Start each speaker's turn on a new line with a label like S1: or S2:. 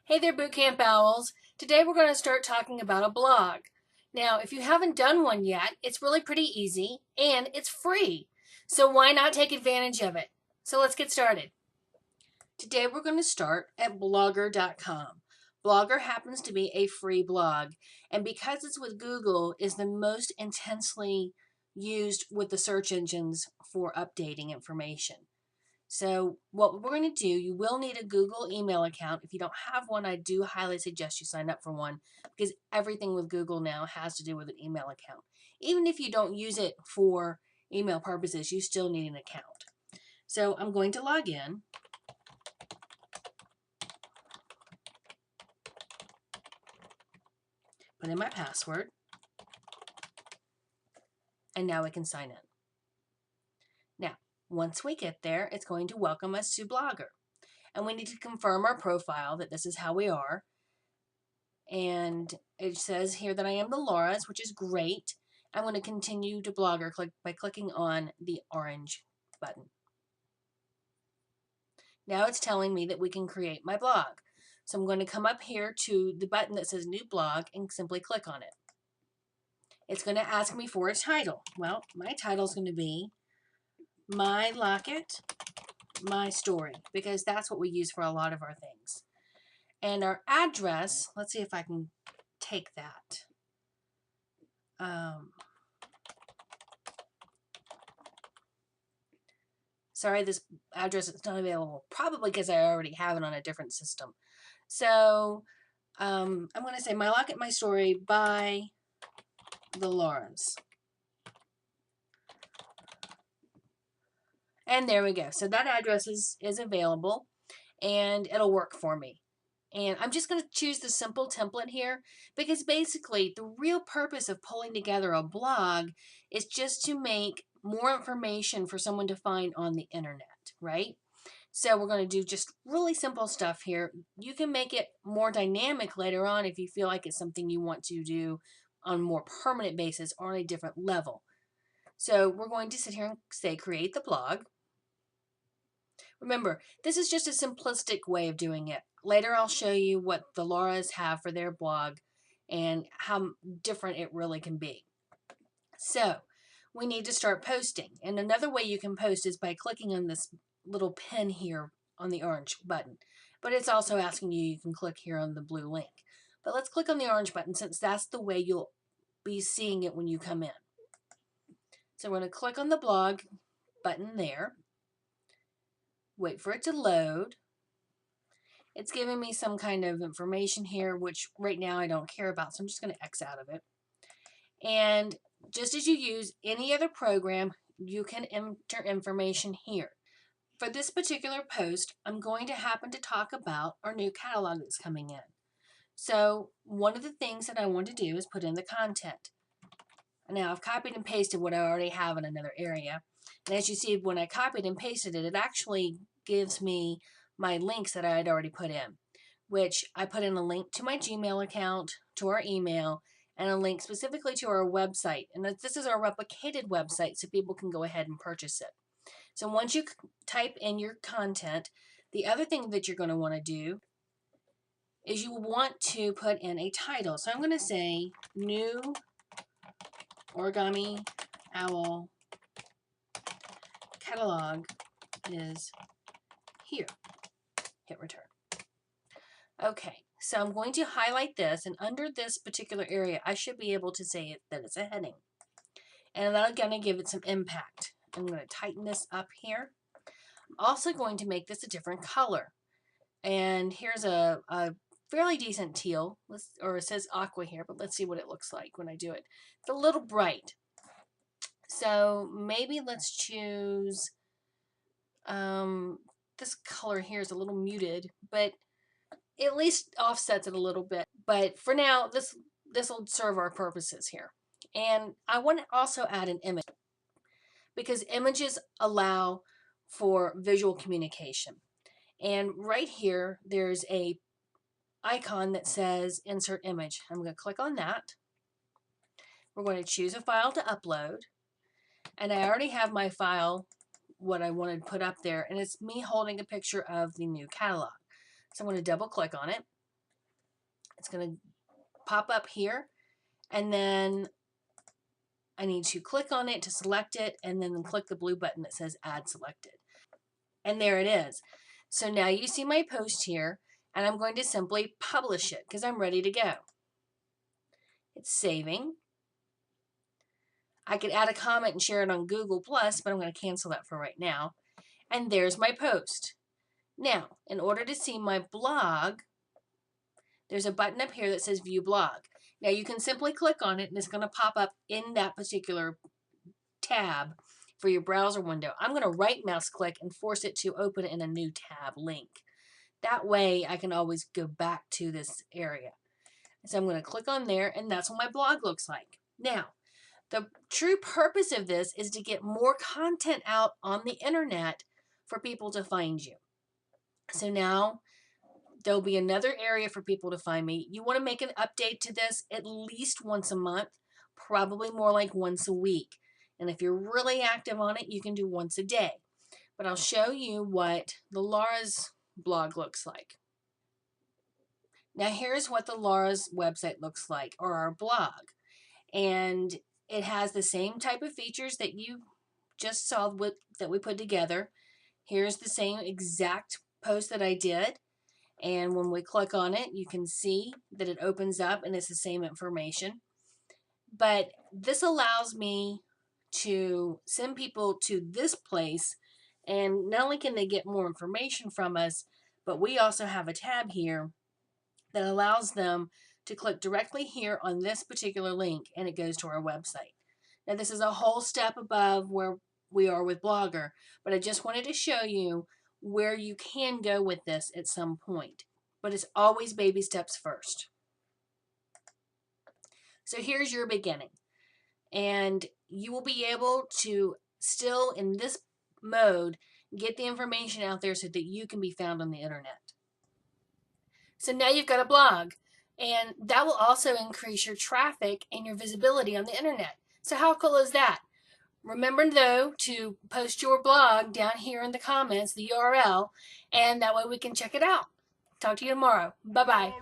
S1: Hey there, Bootcamp Owls. Today we're going to start talking about a blog. Now, if you haven't done one yet, it's really pretty easy and it's free. So why not take advantage of it? So let's get started. Today we're going to start at blogger.com. Blogger happens to be a free blog, and because it's with Google, is the most intensely used with the search engines for updating information. So what we're going to do, you will need a Google email account. If you don't have one, I do highly suggest you sign up for one, because everything with Google now has to do with an email account. Even if you don't use it for email purposes, you still need an account. So I'm going to log in. Put in my password. And now we can sign in. Now, once we get there, it's going to welcome us to Blogger. And we need to confirm our profile that this is how we are. And it says here that I am the Laura's, which is great. I'm going to continue to Blogger by clicking on the orange button. Now it's telling me that we can create my blog. So I'm going to come up here to the button that says New Blog and simply click on it. It's going to ask me for a title. Well, my title is going to be My Locket, My Story, because that's what we use for a lot of our things. And our address, let's see if I can take that. Sorry, this address is not available, probably because I already have it on a different system. So I'm going to say My Locket, My Story by the Laura's. And there we go. So that address is available, and it'll work for me. And I'm just going to choose the simple template here, because basically the real purpose of pulling together a blog is just to make more information for someone to find on the internet, right? So we're going to do just really simple stuff here. You can make it more dynamic later on if you feel like it's something you want to do on a more permanent basis or on a different level. So we're going to sit here and say create the blog. Remember, this is just a simplistic way of doing it. Later I'll show you what the Laura's have for their blog and how different it really can be. So we need to start posting. And another way you can post is by clicking on this little pin here on the orange button. But it's also asking you can click here on the blue link. But let's click on the orange button, since that's the way you'll be seeing it when you come in. So we're going to click on the blog button there. Wait for it to load. It's giving me some kind of information here, which right now I don't care about, so I'm just going to X out of it. And just as you use any other program, you can enter information here. For this particular post, I'm going to happen to talk about our new catalog that's coming in. So one of the things that I want to do is put in the content. Now I've copied and pasted what I already have in another area. And as you see, when I copied and pasted it, it actually gives me my links that I had already put in, which I put in a link to my Gmail account, to our email, and a link specifically to our website. And this is our replicated website, so people can go ahead and purchase it. So once you type in your content, the other thing that you're going to want to do is you want to put in a title. So I'm going to say New Origami Owl Catalog is here. Hit return. Okay, so I'm going to highlight this, and under this particular area, I should be able to say that it's a heading. And I'm going to give it some impact. I'm going to tighten this up here. I'm also going to make this a different color. And here's a fairly decent teal, or it says aqua here, but let's see what it looks like when I do it. It's a little bright. So maybe let's choose, this color here is a little muted, but at least offsets it a little bit. But for now, this will serve our purposes here. And I want to also add an image, because images allow for visual communication. And right here, there's a icon that says Insert Image. I'm going to click on that. We're going to choose a file to upload. And I already have my file what I wanted put up there, and it's me holding a picture of the new catalog. So I'm going to double click on it. It's going to pop up here, and then I need to click on it to select it, and then click the blue button that says Add Selected. And there it is. So now you see my post here, and I'm going to simply publish it because I'm ready to go. It's saving. I could add a comment and share it on Google+, but I'm going to cancel that for right now. And there's my post. Now, in order to see my blog, there's a button up here that says View Blog. Now, you can simply click on it, and it's going to pop up in that particular tab for your browser window. I'm going to right mouse click and force it to open in a new tab link. That way, I can always go back to this area. So I'm going to click on there, and that's what my blog looks like. Now, the true purpose of this is to get more content out on the internet for people to find you. So now there'll be another area for people to find me. You want to make an update to this at least once a month, probably more like once a week. And if you're really active on it, you can do once a day. But I'll show you what the Laura's blog looks like. Now here's what the Laura's website looks like, or our blog. And it has the same type of features that you just saw that we put together. Here's the same exact post that I did. And when we click on it, you can see that it opens up and it's the same information. But this allows me to send people to this place, and not only can they get more information from us, but we also have a tab here that allows them to click directly here on this particular link, and it goes to our website. Now, this is a whole step above where we are with Blogger, but I just wanted to show you where you can go with this at some point. But it's always baby steps first. So here's your beginning. And you will be able to still, in this mode, get the information out there so that you can be found on the internet. So now you've got a blog, and that will also increase your traffic and your visibility on the internet. So how cool is that? Remember, though, to post your blog down here in the comments, the URL, and that way we can check it out. Talk to you tomorrow. Bye-bye.